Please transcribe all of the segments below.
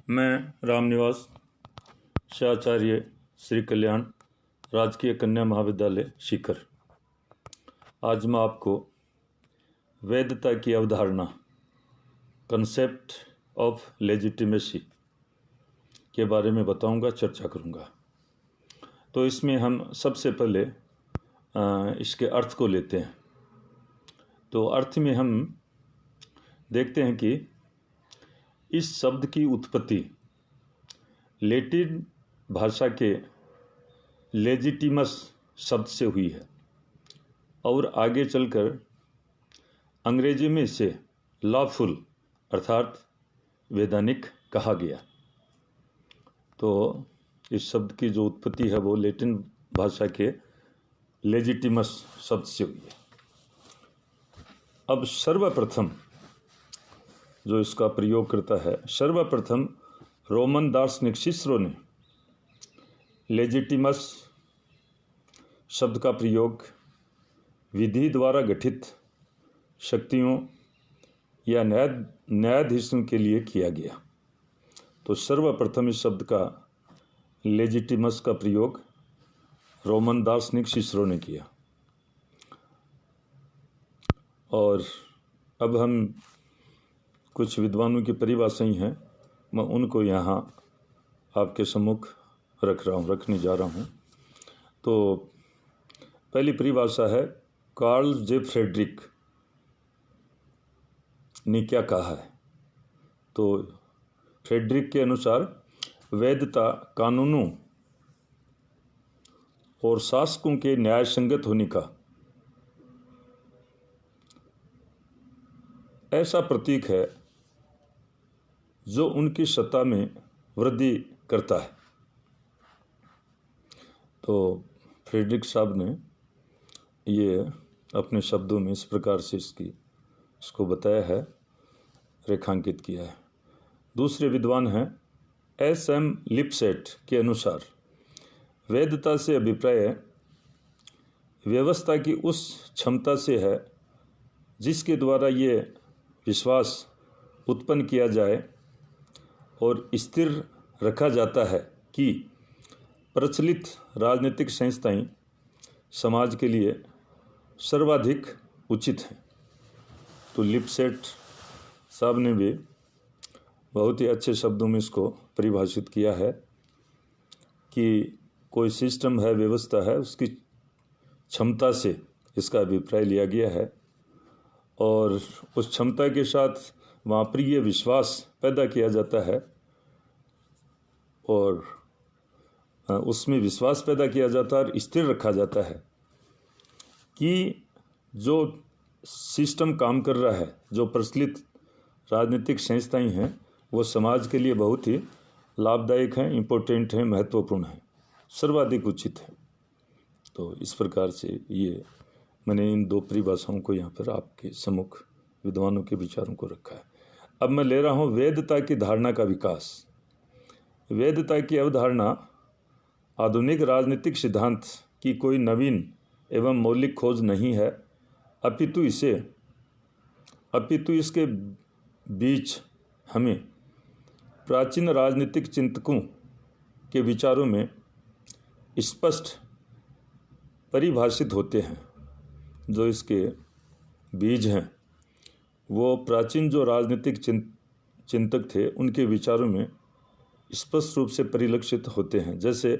मैं रामनिवास शाचार्य श्री कल्याण राजकीय कन्या महाविद्यालय सीकर। आज मैं आपको वैधता की अवधारणा कंसेप्ट ऑफ लेजिटिमेसी के बारे में बताऊंगा, चर्चा करूंगा। तो इसमें हम सबसे पहले इसके अर्थ को लेते हैं। तो अर्थ में हम देखते हैं कि इस शब्द की उत्पत्ति लैटिन भाषा के लेजिटिमस शब्द से हुई है और आगे चलकर अंग्रेजी में इसे लॉफुल अर्थात वैधानिक कहा गया। तो इस शब्द की जो उत्पत्ति है वो लैटिन भाषा के लेजिटिमस शब्द से हुई है। अब सर्वप्रथम जो इसका प्रयोग करता है, सर्वप्रथम रोमन दार्शनिक सिसरो ने लेजिटिमस शब्द का प्रयोग विधि द्वारा गठित शक्तियों या न्यायाधीशों के लिए किया गया। तो सर्वप्रथम इस शब्द का लेजिटिमस का प्रयोग रोमन दार्शनिक सिसरो ने किया। और अब हम कुछ विद्वानों की परिभाषाएं हैं, मैं उनको यहाँ आपके सम्मुख रखने जा रहा हूँ। तो पहली परिभाषा है, कार्ल जे फ्रेडरिक ने क्या कहा है। तो फ्रेडरिक के अनुसार वैधता कानूनों और शासकों के न्याय संगत होने का ऐसा प्रतीक है जो उनकी सत्ता में वृद्धि करता है। तो फ्रेडरिक साहब ने ये अपने शब्दों में इस प्रकार से इसको बताया है, रेखांकित किया है। दूसरे विद्वान हैं एस.एम. लिपसेट के अनुसार वैधता से अभिप्राय व्यवस्था की उस क्षमता से है जिसके द्वारा ये विश्वास उत्पन्न किया जाए और स्थिर रखा जाता है कि प्रचलित राजनीतिक संस्थाएं समाज के लिए सर्वाधिक उचित हैं। तो लिपसेट साहब ने भी बहुत ही अच्छे शब्दों में इसको परिभाषित किया है कि कोई सिस्टम है, व्यवस्था है, उसकी क्षमता से इसका अभिप्राय लिया गया है और उस क्षमता के साथ वहाँ पर ये विश्वास पैदा किया जाता है और उसमें विश्वास पैदा किया जाता है और स्थिर रखा जाता है कि जो सिस्टम काम कर रहा है, जो प्रचलित राजनीतिक संस्थाएं हैं, वो समाज के लिए बहुत ही लाभदायक हैं, इम्पोर्टेंट हैं, महत्वपूर्ण हैं, सर्वाधिक उचित हैं। तो इस प्रकार से ये मैंने इन दो परिभाषाओं को यहाँ पर आपके सम्मुख विद्वानों के विचारों को रखा है। अब मैं ले रहा हूँ वैधता की धारणा का विकास। वैधता की अवधारणा आधुनिक राजनीतिक सिद्धांत की कोई नवीन एवं मौलिक खोज नहीं है, अपितु इसके बीच हमें प्राचीन राजनीतिक चिंतकों के विचारों में स्पष्ट परिभाषित होते हैं। जो इसके बीज हैं वो प्राचीन जो राजनीतिक चिंतक थे उनके विचारों में स्पष्ट रूप से परिलक्षित होते हैं। जैसे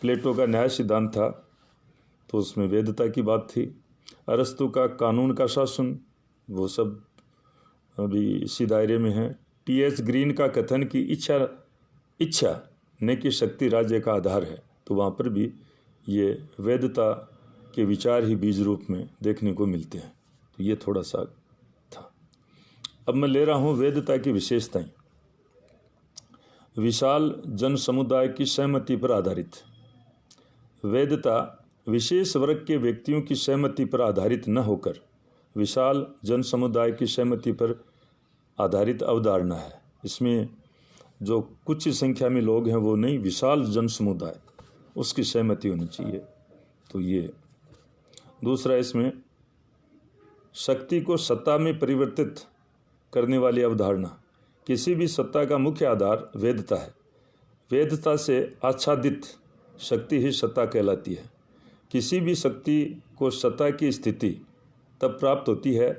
प्लेटो का न्याय सिद्धांत था, तो उसमें वैधता की बात थी। अरस्तु का कानून का शासन, वो सब अभी इसी दायरे में है। टी.एच. ग्रीन का कथन की इच्छा न कि शक्ति राज्य का आधार है, तो वहाँ पर भी ये वैधता के विचार ही बीज रूप में देखने को मिलते हैं। तो ये थोड़ा सा था। अब मैं ले रहा हूँ वैधता की विशेषताएं। विशाल जन समुदाय की सहमति पर आधारित। वैधता विशेष वर्ग के व्यक्तियों की सहमति पर आधारित न होकर विशाल जन समुदाय की सहमति पर आधारित अवधारणा है। इसमें जो कुछ संख्या में लोग हैं वो नहीं, विशाल जन समुदाय उसकी सहमति होनी चाहिए। तो ये दूसरा, इसमें शक्ति को सत्ता में परिवर्तित करने वाली अवधारणा किसी भी सत्ता का मुख्य आधार वेदता है। वेदता से आच्छादित शक्ति ही सत्ता कहलाती है। किसी भी शक्ति को सत्ता की स्थिति तब प्राप्त होती है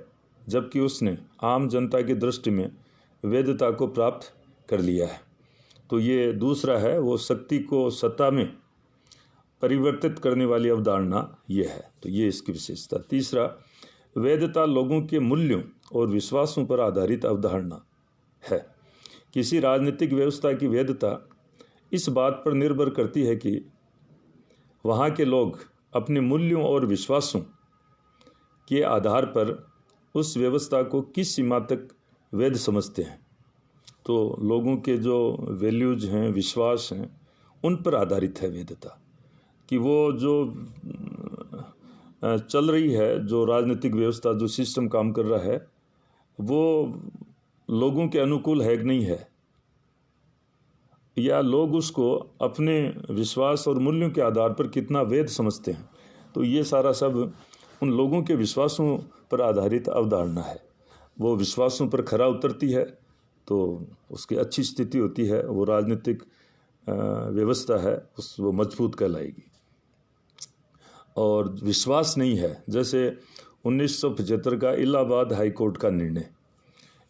जबकि उसने आम जनता की दृष्टि में वेदता को प्राप्त कर लिया है। तो ये दूसरा है, वो शक्ति को सत्ता में परिवर्तित करने वाली अवधारणा ये है। तो ये इसकी विशेषता। तीसरा, वेदता लोगों के मूल्यों और विश्वासों पर आधारित अवधारणा है। किसी राजनीतिक व्यवस्था की वेदता इस बात पर निर्भर करती है कि वहाँ के लोग अपने मूल्यों और विश्वासों के आधार पर उस व्यवस्था को किस सीमा तक वैध समझते हैं। तो लोगों के जो वैल्यूज हैं, विश्वास हैं, उन पर आधारित है वेदता, कि वो जो चल रही है, जो राजनीतिक व्यवस्था, जो सिस्टम काम कर रहा है, वो लोगों के अनुकूल है कि नहीं है, या लोग उसको अपने विश्वास और मूल्यों के आधार पर कितना वैध समझते हैं। तो ये सारा सब उन लोगों के विश्वासों पर आधारित अवधारणा है। वो विश्वासों पर खरा उतरती है तो उसकी अच्छी स्थिति होती है, वो राजनीतिक व्यवस्था है वो मजबूत कहलाएगी। और विश्वास नहीं है, जैसे 1975 का इलाहाबाद हाई कोर्ट का निर्णय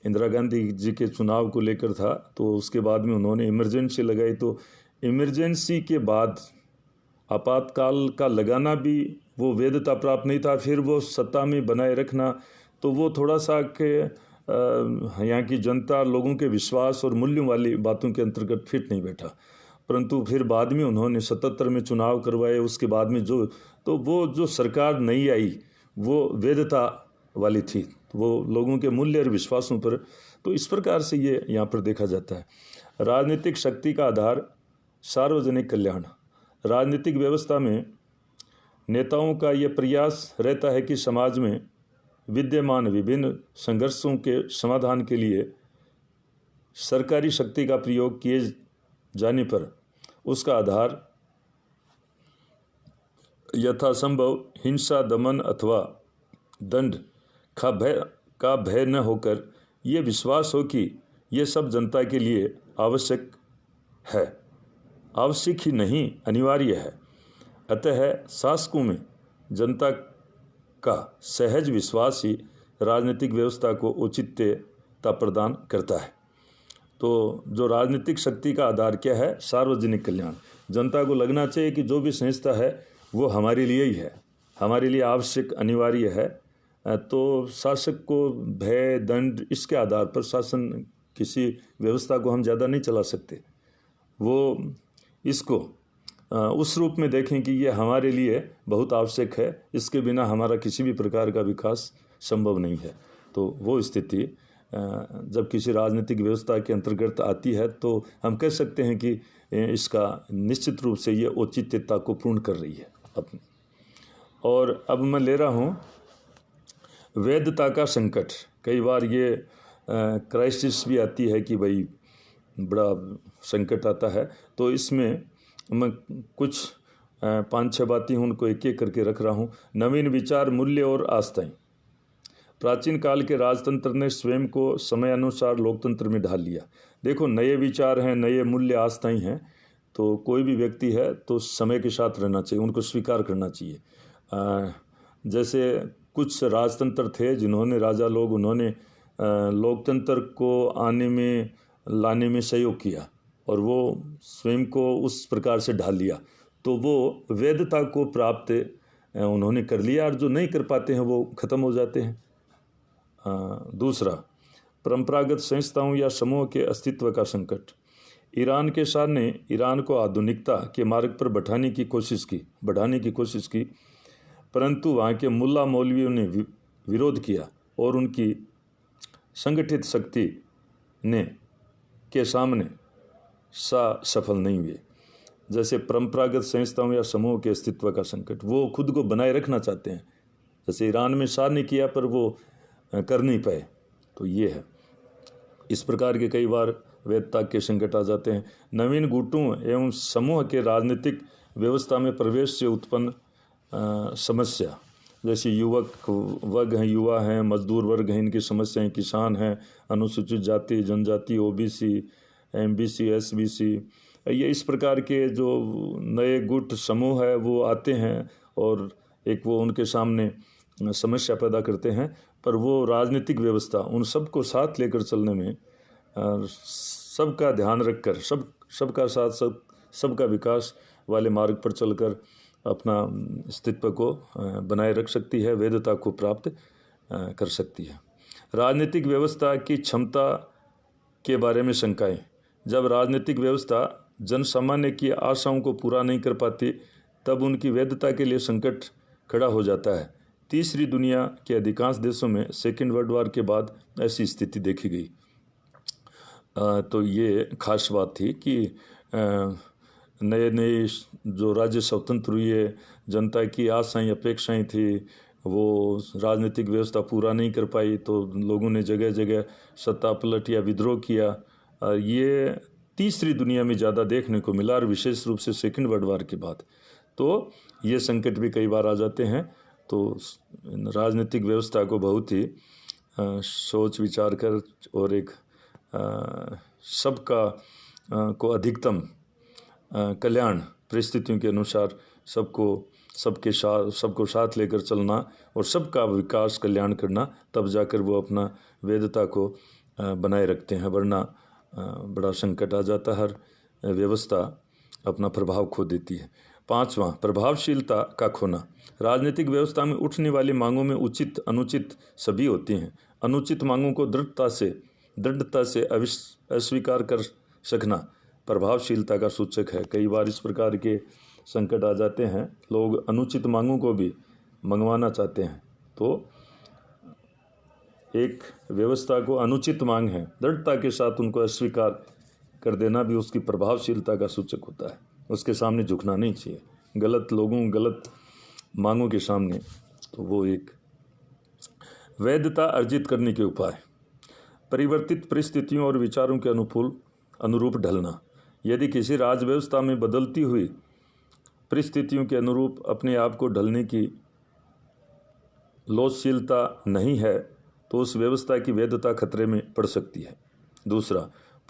इंदिरा गांधी जी के चुनाव को लेकर था, तो उसके बाद में उन्होंने इमरजेंसी लगाई। तो इमरजेंसी के बाद आपातकाल का लगाना भी वो वैधता प्राप्त नहीं था। फिर वो सत्ता में बनाए रखना, तो वो थोड़ा सा के यहाँ की जनता, लोगों के विश्वास और मूल्यों वाली बातों के अंतर्गत फिट नहीं बैठा। परंतु फिर बाद में उन्होंने 77 में चुनाव करवाए। उसके बाद में वो जो सरकार नई आई वो वैधता वाली थी, वो लोगों के मूल्य और विश्वासों पर। तो इस प्रकार से ये यहाँ पर देखा जाता है। राजनीतिक शक्ति का आधार सार्वजनिक कल्याण। राजनीतिक व्यवस्था में नेताओं का ये प्रयास रहता है कि समाज में विद्यमान विभिन्न संघर्षों के समाधान के लिए सरकारी शक्ति का प्रयोग किए जाने पर उसका आधार यथासंभव हिंसा, दमन अथवा दंड का भय न होकर ये विश्वास हो कि ये सब जनता के लिए आवश्यक है, आवश्यक ही नहीं अनिवार्य है। अतः शासकों में जनता का सहज विश्वास ही राजनीतिक व्यवस्था को औचित्यता प्रदान करता है। तो जो राजनीतिक शक्ति का आधार क्या है? सार्वजनिक कल्याण। जनता को लगना चाहिए कि जो भी संस्था है वो हमारे लिए ही है, हमारे लिए आवश्यक अनिवार्य है। तो शासक को भय, दंड, इसके आधार पर शासन किसी व्यवस्था को हम ज़्यादा नहीं चला सकते। वो इसको उस रूप में देखें कि ये हमारे लिए बहुत आवश्यक है, इसके बिना हमारा किसी भी प्रकार का विकास संभव नहीं है। तो वो स्थिति जब किसी राजनीतिक व्यवस्था के अंतर्गत आती है तो हम कह सकते हैं कि इसका निश्चित रूप से ये औचित्यता को पूर्ण कर रही है अपनी। और अब मैं ले रहा हूँ वैधता का संकट। कई बार ये क्राइसिस भी आती है कि भाई बड़ा संकट आता है। तो इसमें मैं कुछ 5-6 बातें उनको एक एक करके रख रहा हूँ। नवीन विचार, मूल्य और आस्थाएं। प्राचीन काल के राजतंत्र ने स्वयं को समय अनुसार लोकतंत्र में ढाल लिया। देखो, नए विचार हैं, नए मूल्य, आस्थाएं हैं, तो कोई भी व्यक्ति है तो समय के साथ रहना चाहिए, उनको स्वीकार करना चाहिए। जैसे कुछ राजतंत्र थे जिन्होंने, राजा लोग, उन्होंने लोकतंत्र को लाने में सहयोग किया और वो स्वयं को उस प्रकार से ढाल लिया, तो वो वैधता को प्राप्त उन्होंने कर लिया। और जो नहीं कर पाते हैं वो ख़त्म हो जाते हैं। दूसरा, परंपरागत संस्थाओं या समूह के अस्तित्व का संकट। ईरान के शाह ने ईरान को आधुनिकता के मार्ग पर बढ़ाने की कोशिश की, परंतु वहाँ के मुल्ला मौलवियों ने विरोध किया और उनकी संगठित शक्ति के सामने सफल नहीं हुए। जैसे परंपरागत संस्थाओं या समूह के अस्तित्व का संकट, वो खुद को बनाए रखना चाहते हैं, जैसे ईरान में शाह ने किया पर वो कर नहीं पाए। तो ये है, इस प्रकार के कई बार वैधता के संकट आ जाते हैं। नवीन गुटों एवं समूह के राजनीतिक व्यवस्था में प्रवेश से उत्पन्न समस्या। जैसे युवक वर्ग हैं, युवा हैं, मजदूर वर्ग हैं, इनकी समस्याएं, किसान हैं, अनुसूचित जाति जनजाति, ओबीसी, एमबीसी, एसबीसी, ये इस प्रकार के जो नए गुट समूह है वो आते हैं और एक वो उनके सामने समस्या पैदा करते हैं। पर वो राजनीतिक व्यवस्था उन सबको साथ लेकर चलने में, सबका ध्यान रखकर, सबका साथ, सबका विकास वाले मार्ग पर चलकर अपना अस्तित्व को बनाए रख सकती है, वैधता को प्राप्त कर सकती है। राजनीतिक व्यवस्था की क्षमता के बारे में शंकाएं। जब राजनीतिक व्यवस्था जन सामान्य की आशाओं को पूरा नहीं कर पाती तब उनकी वैधता के लिए संकट खड़ा हो जाता है। तीसरी दुनिया के अधिकांश देशों में सेकेंड वर्ल्ड वॉर के बाद ऐसी स्थिति देखी गई। तो ये खास बात थी कि नए नए जो राज्य स्वतंत्र हुए, जनता की आशाएं अपेक्षाएं थी, वो राजनीतिक व्यवस्था पूरा नहीं कर पाई तो लोगों ने जगह जगह सत्ता पलट या विद्रोह किया। ये तीसरी दुनिया में ज़्यादा देखने को मिला और विशेष रूप से सेकेंड वर्ल्ड वॉर के बाद तो ये संकट भी कई बार आ जाते हैं। तो राजनीतिक व्यवस्था को बहुत ही सोच विचार कर और एक सबका को अधिकतम कल्याण परिस्थितियों के अनुसार सबको साथ लेकर चलना और सबका विकास कल्याण करना, तब जाकर वो अपना वैधता को बनाए रखते हैं। वरना बड़ा संकट आ जाता, हर व्यवस्था अपना प्रभाव खो देती है। 5वां, प्रभावशीलता का खोना। राजनीतिक व्यवस्था में उठने वाली मांगों में उचित अनुचित सभी होती हैं। अनुचित मांगों को दृढ़ता से अस्वीकार कर सकना प्रभावशीलता का सूचक है। कई बार इस प्रकार के संकट आ जाते हैं, लोग अनुचित मांगों को भी मंगवाना चाहते हैं। तो एक व्यवस्था को अनुचित मांग है, दृढ़ता के साथ उनको अस्वीकार कर देना भी उसकी प्रभावशीलता का सूचक होता है। उसके सामने झुकना नहीं चाहिए, गलत लोगों, गलत मांगों के सामने। तो वो एक वैधता अर्जित करने के उपाय। परिवर्तित परिस्थितियों और विचारों के अनुरूप ढलना। यदि किसी राज्य व्यवस्था में बदलती हुई परिस्थितियों के अनुरूप अपने आप को ढलने की लोचशीलता नहीं है तो उस व्यवस्था की वैधता खतरे में पड़ सकती है। दूसरा,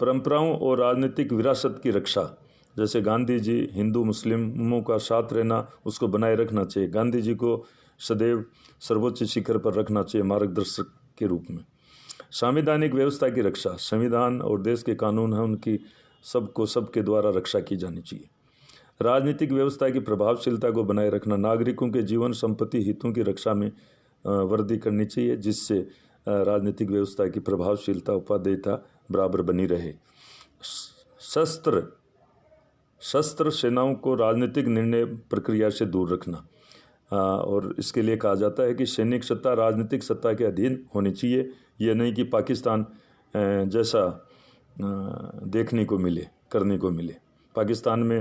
परंपराओं और राजनीतिक विरासत की रक्षा। जैसे गांधी जी, हिंदू मुस्लिमों का साथ रहना, उसको बनाए रखना चाहिए। गांधी जी को सदैव सर्वोच्च शिखर पर रखना चाहिए मार्गदर्शक के रूप में। संवैधानिक व्यवस्था की रक्षा। संविधान और देश के कानून हैं, उनकी सबके द्वारा रक्षा की जानी चाहिए। राजनीतिक व्यवस्था की प्रभावशीलता को बनाए रखना। नागरिकों के जीवन, संपत्ति, हितों की रक्षा में वृद्धि करनी चाहिए, जिससे राजनीतिक व्यवस्था की प्रभावशीलता, उपादेयता बराबर बनी रहे। शस्त्र सेनाओं को राजनीतिक निर्णय प्रक्रिया से दूर रखना। और इसके लिए कहा जाता है कि सैनिक सत्ता राजनीतिक सत्ता के अधीन होनी चाहिए। यह नहीं कि पाकिस्तान जैसा देखने को मिले, करने को मिले। पाकिस्तान में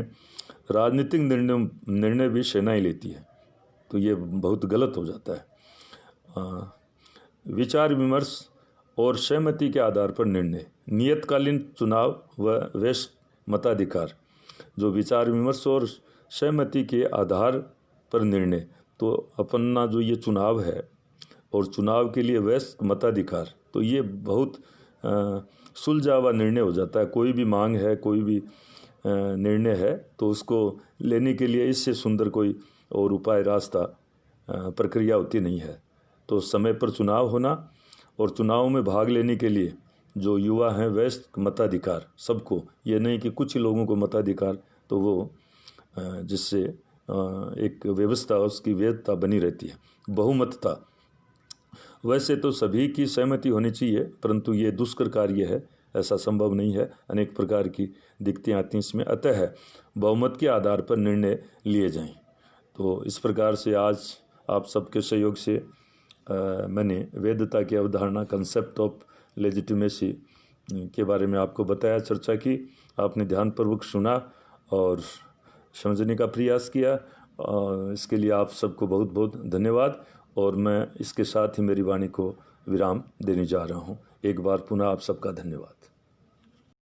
राजनीतिक निर्णय भी सेनाएं लेती है, तो ये बहुत गलत हो जाता है। विचार विमर्श और सहमति के आधार पर निर्णय। नियतकालीन चुनाव व वैश्विक मताधिकार। जो विचार विमर्श और सहमति के आधार पर निर्णय, तो अपना जो ये चुनाव है और चुनाव के लिए वैश्विक मताधिकार, तो ये बहुत सुलझा हुआ निर्णय हो जाता है। कोई भी मांग है, कोई भी निर्णय है, तो उसको लेने के लिए इससे सुंदर कोई और उपाय, रास्ता, प्रक्रिया होती नहीं है। तो समय पर चुनाव होना और चुनाव में भाग लेने के लिए जो युवा हैं, वैश्विक मताधिकार सबको, ये नहीं कि कुछ ही लोगों को मताधिकार, तो वो जिससे एक व्यवस्था, उसकी वैधता बनी रहती है। बहुमतता। वैसे तो सभी की सहमति होनी चाहिए, परंतु ये दुष्कर कार्य है, ऐसा संभव नहीं है। अनेक प्रकार की दिक्कतें आती हैं इसमें, अतः बहुमत के आधार पर निर्णय लिए जाएं। तो इस प्रकार से आज आप सबके सहयोग से मैंने वैधता की अवधारणा, कंसेप्ट ऑफ लेजिटिमेसी के बारे में आपको बताया, चर्चा की। आपने ध्यानपूर्वक सुना और समझने का प्रयास किया, इसके लिए आप सबको बहुत बहुत धन्यवाद। और मैं इसके साथ ही मेरी वाणी को विराम देने जा रहा हूँ। एक बार पुनः आप सबका धन्यवाद।